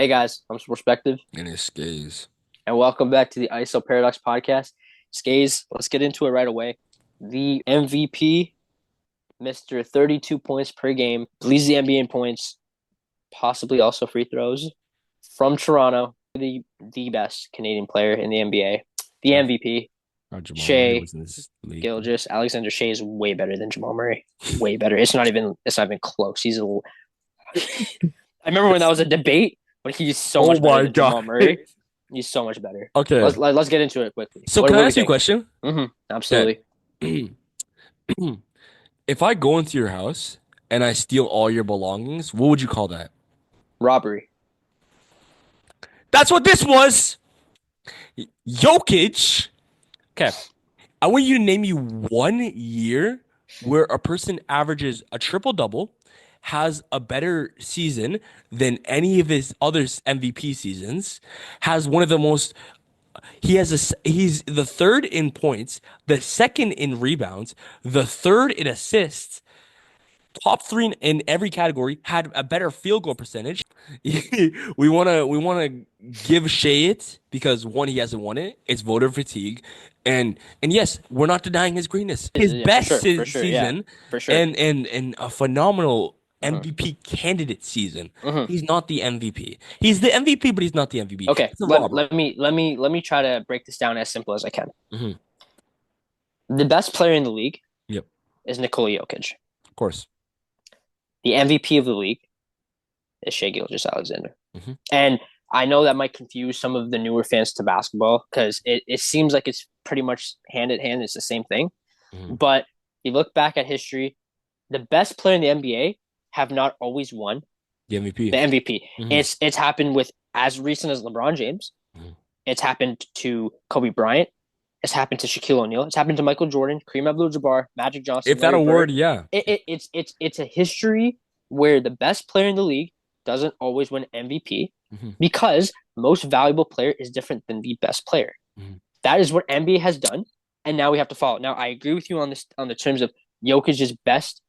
Hey guys, I'm Sportspective, And it's Skayzzz. and welcome back to the ISO Paradox podcast. Skayzzz, let's get into it right away. The MVP, Mr. 32 points per game, leads the NBA in points, possibly also free throws. From Toronto, the best Canadian player in the NBA, the Oh, MVP, Jamal Murray Shai was in this league. Gilgeous-Alexander. Shai is way better than Jamal Murray. Way better. It's not even close. I remember when that was a debate, but he's so Oh much better my than God. Jamal Murray. He's so much better. Okay. Let's get into it quickly. So What can I do we ask you a think? question? Okay. Absolutely. If I go into your house and I steal all your belongings, what would you call that? Robbery. That's what this was. Jokic. Okay. I want you to name me 1 year where a person averages a triple double, has a better season than any of his other MVP seasons, has one of the most he's the third in points, the second in rebounds, the third in assists, top three in every category, had a better field goal percentage. We wanna give Shea it because one, he hasn't won it. It's voter fatigue. And yes, we're not denying his greatness. His Yeah, for best sure. For sure. Yeah, season for sure. and a phenomenal hmm MVP candidate season. hmm He's not the MVP. He's the MVP, but he's not the MVP. Okay. It's a Let, robber. let me let me let me try to break this down as simple as I can. Hmm. The best player in the league Yep, is Nikola Jokic. of course. The MVP of the league is Shai Gilgeous-Alexander. Hmm. And I know that might confuse some of the newer fans to basketball because it seems like it's pretty much hand in hand. It's the same thing. Hmm. But if you look back at history, the best player in the NBA have not always won The the MVP. MVP. Hmm. It's happened with as recent as LeBron James. Hmm. It's happened to Kobe Bryant. It's happened to Shaquille O'Neal. It's happened to Michael Jordan, Kareem Abdul-Jabbar, Magic Johnson, If that Larry award, Bird. yeah. It's a history where the best player in the league doesn't always win MVP Hmm. because most valuable player is different than the best player. Hmm. That is what NBA has done, and now we have to follow. Now I agree with you on this on the terms of Jokic's best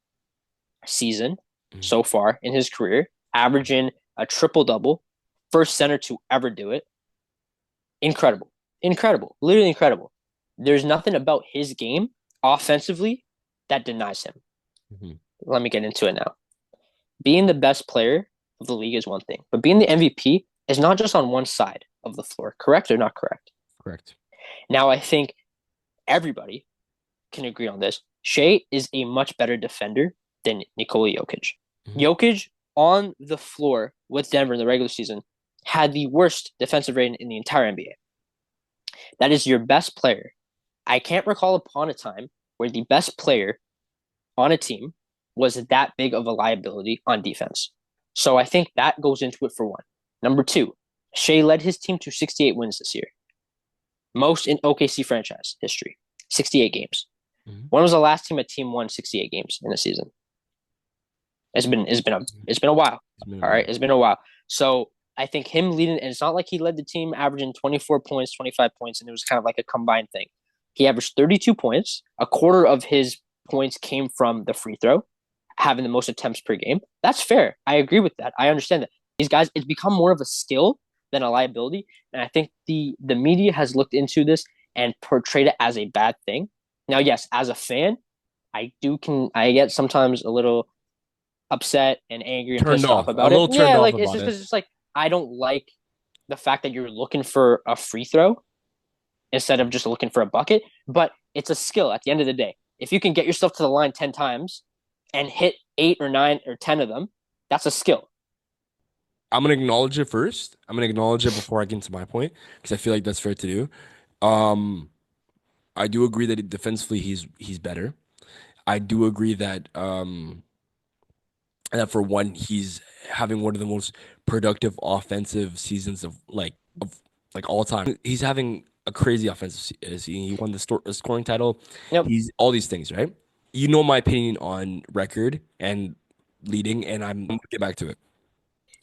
season Hmm. so far in his career, averaging a triple double, first center to ever do it. Incredible, incredible, literally incredible. There's nothing about his game offensively that denies him. Hmm. Let me get into it now. Being the best player of the league is one thing, but being the MVP is not just on one side of the floor. Correct or not correct? Correct. Now I think everybody can agree on this. Shai is a much better defender than Nikola Jokic. Hmm. Jokic on the floor with Denver in the regular season had the worst defensive rating in the entire NBA. That is your best player. I can't recall upon a time where the best player on a team was that big of a liability on defense. So I think that goes into it for one. Number two, Shai led his team to 68 wins this year, most in OKC franchise history, 68 games. Hmm. When was the last time a team won 68 games in a season? It's been a while. It's been a All right, minute. it's been a while. So I think him leading, and it's not like he led the team averaging 24 points, 25 points, and it was kind of like a combined thing. He averaged 32 points. A quarter of his points came from the free throw, having the most attempts per game. That's fair. I agree with that. I understand that. These guys, it's become more of a skill than a liability. And I think the media has looked into this and portrayed it as a bad thing. Now, yes, as a fan, I get sometimes a little upset and angry and Turned pissed off off. A about it. little turned Yeah, off like it's about just it. because it's like I don't like the fact that you're looking for a free throw instead of just looking for a bucket. But it's a skill at the end of the day. If you can get yourself to the line 10 times and hit 8 or 9 or 10 of them, that's a skill. I'm gonna acknowledge it first. I'm gonna acknowledge it before I get into my point because I feel like that's fair to do. Um, I do agree that defensively he's better. I do agree that for one he's having one of the most productive offensive seasons of all time. He's having a crazy offensive season. He won the scoring title. Yep. He's all these things, right? You know my opinion on record and leading, and I'm gonna get back to it.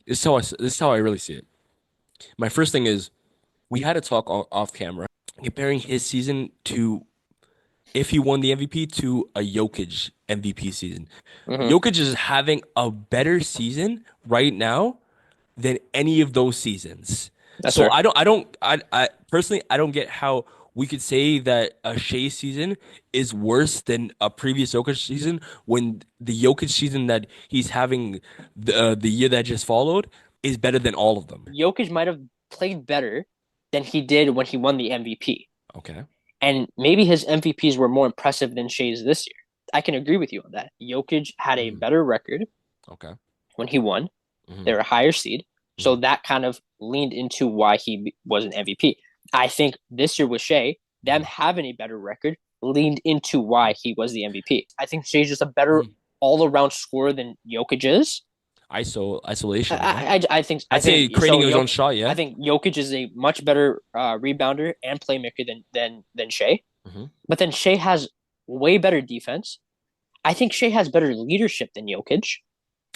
This is how I really see it. My first thing is we had a talk off camera comparing his season to if he won the MVP to a Jokic MVP season. Mm-hmm. Jokic is having a better season right now than any of those seasons. That's So fair. I personally, I don't get how we could say that a Shea season is worse than a previous Jokic season when the Jokic season that he's having the year that just followed is better than all of them. Jokic might have played better than he did when he won the MVP. Okay. And maybe his MVPs were more impressive than Shai's this year. I can agree with you on that. Jokic had a Mhm. better record Okay. when he won. Hmm. They're a higher seed. So Hmm. that kind of leaned into why he was an MVP. I think this year with Shai, them having a better record leaned into why he was the MVP. I think Shai's just a better Hmm. all around scorer than Jokic is. Isolation, yeah. I I'd say think so. creating his own shot, I yeah. think Jokic is a much better rebounder and playmaker than Shai. Hmm. But then Shai has way better defense. I think Shai has better leadership than Jokic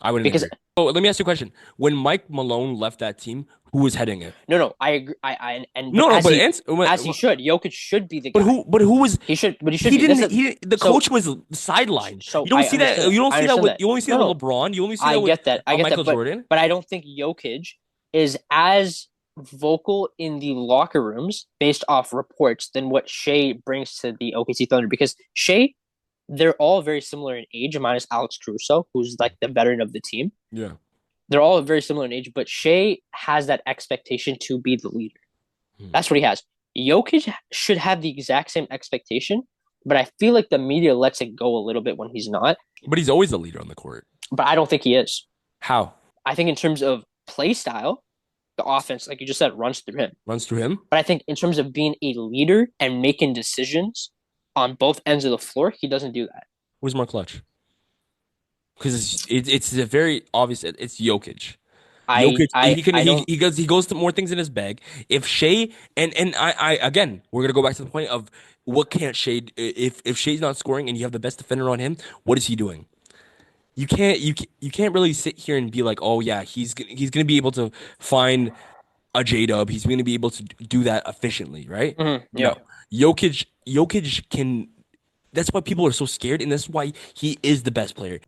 I wouldn't because agree. Oh, let me ask you a question. When Mike Malone left that team, who was heading it? no, I agree. I and but No, no, but answer, as he should, Jokic should be the but guy. who was He should he be. That's didn't a, he the so coach was sidelined. so You don't I see that understand that. you don't I see that understand with that. you only see No, that with no, LeBron, you only see I that with get that. I get Michael that. Jordan. But I don't think Jokic is as vocal in the locker rooms based off reports than what Shai brings to the OKC Thunder because Shai, they're all very similar in age, minus Alex Caruso, who's like the veteran of the team. Yeah. They're all very similar in age, but Shai has that expectation to be the leader. Hmm. That's what he has. Jokic should have the exact same expectation, but I feel like the media lets it go a little bit when he's not. But he's always the leader on the court. But I don't think he is. How? I think in terms of play style, the offense, like you just said, runs through him. Runs through him? But I think in terms of being a leader and making decisions on both ends of the floor, he doesn't do that. Who's more clutch? Because it's a very obvious. It's Jokic. Jokic, I don't. he goes to more things in his bag. If Shea and I again, we're gonna go back to the point of what can't Shea if Shea's not scoring and you have the best defender on him, what is he doing? You can't really sit here and be like, oh yeah, he's gonna be able to find a J Dub. He's gonna be able to do that efficiently, right? Yeah. No, Jokic can. That's why people are so scared, and that's why he is the best player.